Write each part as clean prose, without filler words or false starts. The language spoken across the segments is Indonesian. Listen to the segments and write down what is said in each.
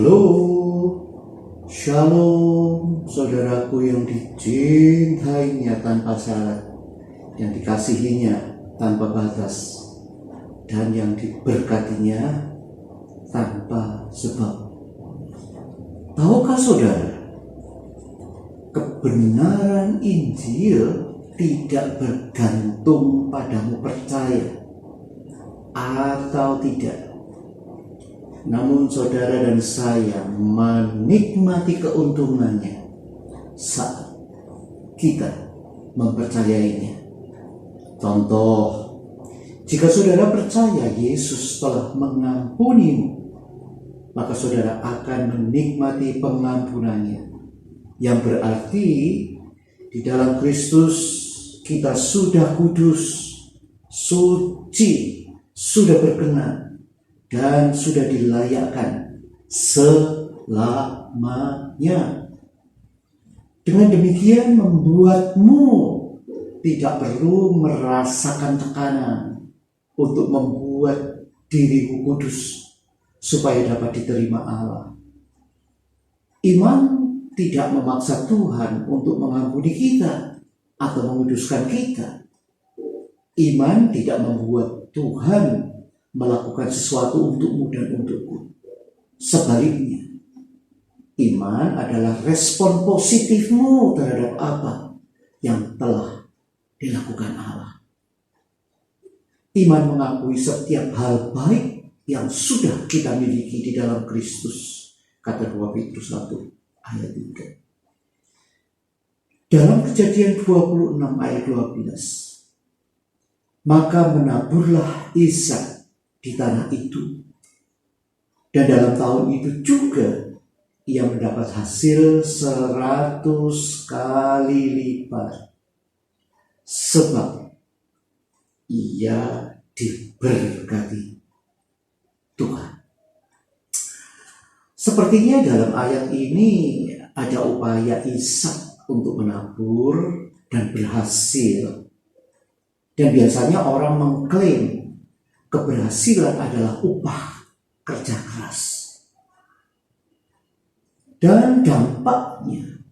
Halo, Shalom, saudaraku yang dicintainya tanpa syarat, yang dikasihinya tanpa batas, dan yang diberkatinya tanpa sebab. Tahukah saudara, kebenaran Injil tidak bergantung padamu percaya atau tidak. Namun saudara dan saya menikmati keuntungannya saat kita mempercayainya. Contoh, jika saudara percaya Yesus telah mengampunimu, maka saudara akan menikmati pengampunannya. Yang berarti di dalam Kristus kita sudah kudus, suci, sudah berkenan, dan sudah dilayakkan selamanya. Dengan demikian membuatmu tidak perlu merasakan tekanan untuk membuat dirimu kudus supaya dapat diterima Allah. Iman tidak memaksa Tuhan untuk mengampuni kita atau menguduskan kita. Iman tidak membuat Tuhan melakukan sesuatu untukmu dan untukku. Sebaliknya, iman adalah respon positifmu terhadap apa yang telah dilakukan Allah. Iman mengakui setiap hal baik yang sudah kita miliki di dalam Kristus, kata 2 Petrus 1 ayat 3. Dalam Kejadian 26 ayat 12, maka menaburlah Ishak di tanah itu, dan dalam tahun itu juga ia mendapat hasil 100 kali lipat, sebab ia diberkati Tuhan. Sepertinya dalam ayat ini ada upaya Ishak untuk menabur dan berhasil, dan biasanya orang mengklaim keberhasilan adalah upah kerja keras. Dan dampaknya,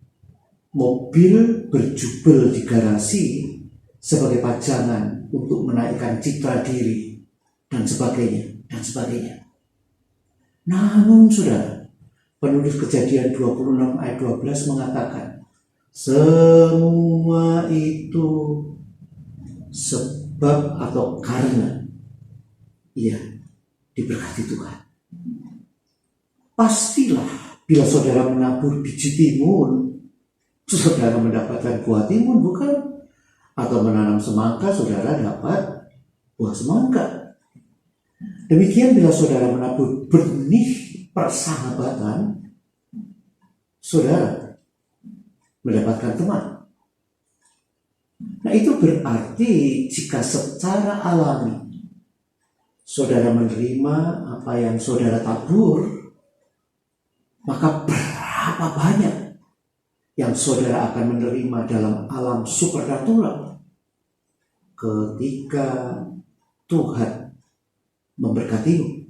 mobil berjubel di garasi sebagai pajangan untuk menaikkan citra diri, dan sebagainya, dan sebagainya. Namun saudara, penulis Kejadian 26 ayat 12 mengatakan, semua itu sebab atau karena ia diberkati Tuhan. Pastilah bila saudara menabur biji timun, saudara mendapatkan buah timun, bukan? Atau menanam semangka, saudara dapat buah semangka. Demikian bila saudara menabur benih persahabatan, saudara mendapatkan teman. Nah, itu berarti jika secara alami saudara menerima apa yang saudara tabur, maka berapa banyak yang saudara akan menerima dalam alam supernatural ketika Tuhan memberkatimu.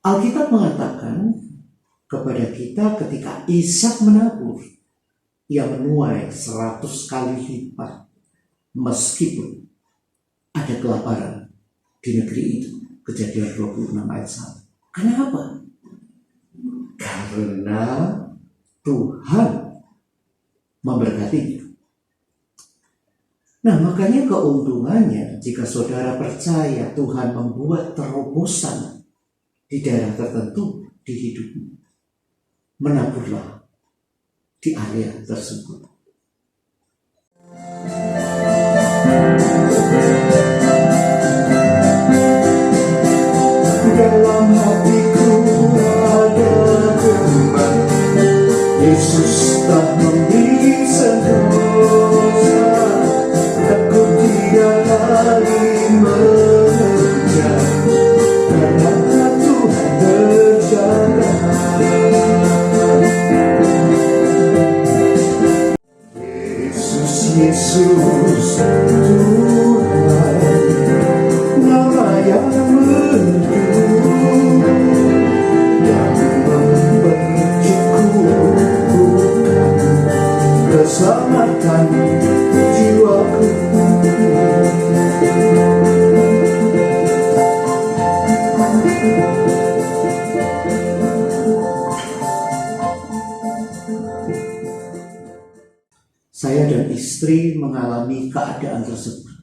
Alkitab mengatakan kepada kita ketika Ishak menabur, ia menuai 100 kali lipat meskipun ada kelaparan di negeri itu. Kejadian 26 ayat 1. Kenapa? Karena Tuhan memberkatinya. Nah, makanya keuntungannya jika saudara percaya Tuhan membuat terobosan di daerah tertentu di hidupmu, menaburlah di area tersebut. Dalam hatiku ada kembang, Yesus tak membisa dosa, aku tidak lagi mengejar, karena Tuhan berjaga. Yesus Tuhan, nama yang merdu, istri mengalami keadaan tersebut.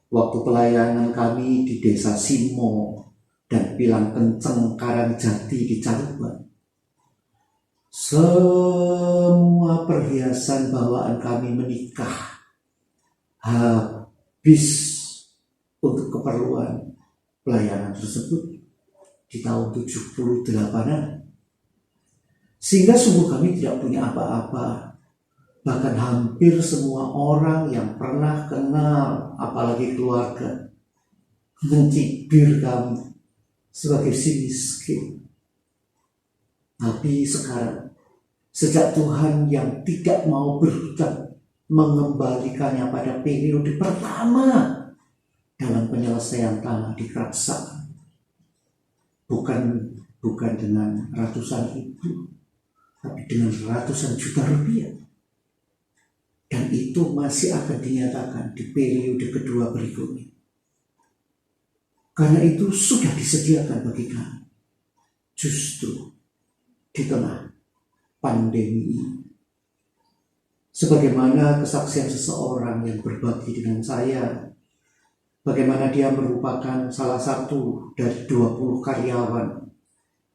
Waktu pelayanan kami di Desa Simo dan Pilang Kenceng Karangjati di Caruban, semua perhiasan bawaan kami menikah habis untuk keperluan pelayanan tersebut di tahun 78-an. Sehingga sungguh kami tidak punya apa-apa. Bahkan hampir semua orang yang pernah kenal, apalagi keluarga, mencibir kami sebagai si miskin. Tapi sekarang, sejak Tuhan yang tidak mau berhutang mengembalikannya pada periode pertama dalam penyelesaian tanah di Keraksaan, bukan dengan ratusan ribu, tapi dengan ratusan juta rupiah. Dan itu masih akan dinyatakan di periode kedua berikutnya. Karena itu sudah disediakan bagi kami. Justru di tengah pandemi ini. Sebagaimana kesaksian seseorang yang berbagi dengan saya, bagaimana dia merupakan salah satu dari 20 karyawan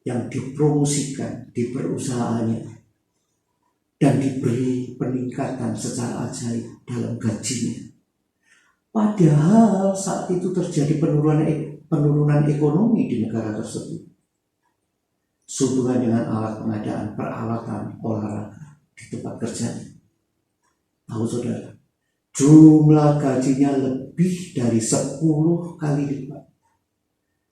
yang dipromosikan di perusahaannya dan diberi peningkatan secara ajaib dalam gajinya. Padahal saat itu terjadi penurunan ekonomi di negara tersebut. Sehubungan dengan pengadaan peralatan olahraga di tempat kerjanya. Tahu saudara, jumlah gajinya lebih dari 10 kali lipat.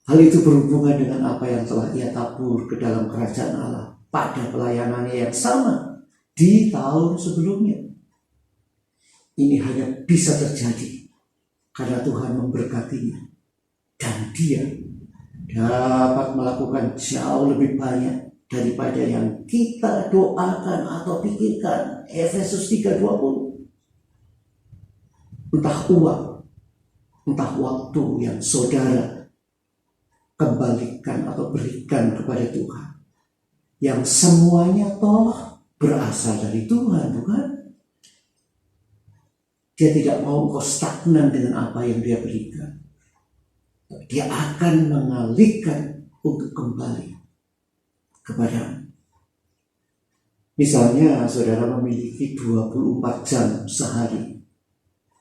Hal itu berhubungan dengan apa yang telah ia tabur ke dalam kerajaan Allah pada pelayanannya yang sama di tahun sebelumnya. Ini hanya bisa terjadi karena Tuhan memberkatinya dan dia dapat melakukan jauh lebih banyak daripada yang kita doakan atau pikirkan. Efesus 3:20. Entah uang, entah waktu yang saudara kembalikan atau berikan kepada Tuhan, yang semuanya toh berasal dari Tuhan, bukan? Dia tidak mau engkau stagnan dengan apa yang dia berikan. Dia akan mengalihkan untuk kembali kepada. Misalnya saudara memiliki 24 jam sehari,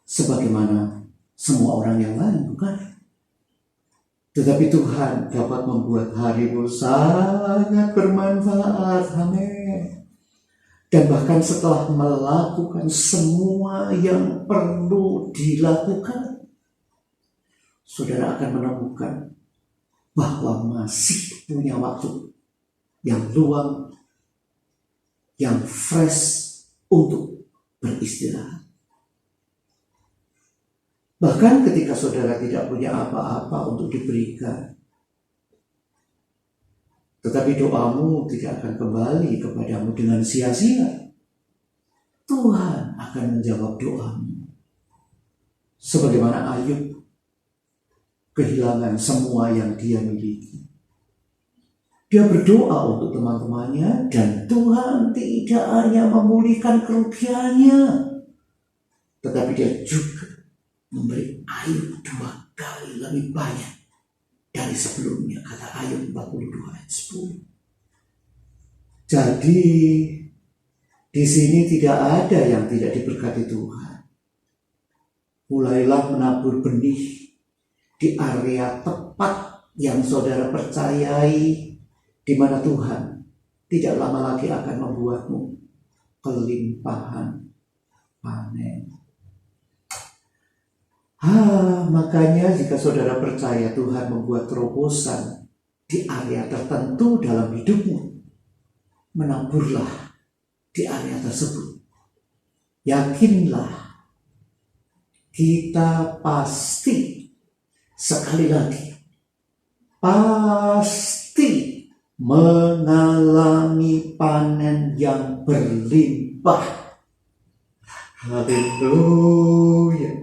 sebagaimana semua orang yang lain, bukan? Tetapi Tuhan dapat membuat harimu sangat bermanfaat. Amin. Dan bahkan setelah melakukan semua yang perlu dilakukan, saudara akan menemukan bahwa masih punya waktu yang luang, yang fresh untuk beristirahat. Bahkan ketika saudara tidak punya apa-apa untuk diberikan, tetapi doamu tidak akan kembali kepadamu dengan sia-sia. Tuhan akan menjawab doamu. Sebagaimana Ayub kehilangan semua yang dia miliki. Dia berdoa untuk teman-temannya dan Tuhan tidak hanya memulihkan kerugiannya, tetapi dia juga memberi Ayub 2 kali lebih banyak dari sebelumnya, kata Ayub 42 ayat 10. Jadi di sini tidak ada yang tidak diberkati Tuhan. Mulailah menabur benih di area tepat yang saudara percayai, di mana Tuhan tidak lama lagi akan membuatmu kelimpahan panen. Makanya jika saudara percaya Tuhan membuat terobosan di area tertentu dalam hidupmu, menaburlah di area tersebut. Yakinlah, kita pasti, sekali lagi, pasti mengalami panen yang berlimpah. Haleluya.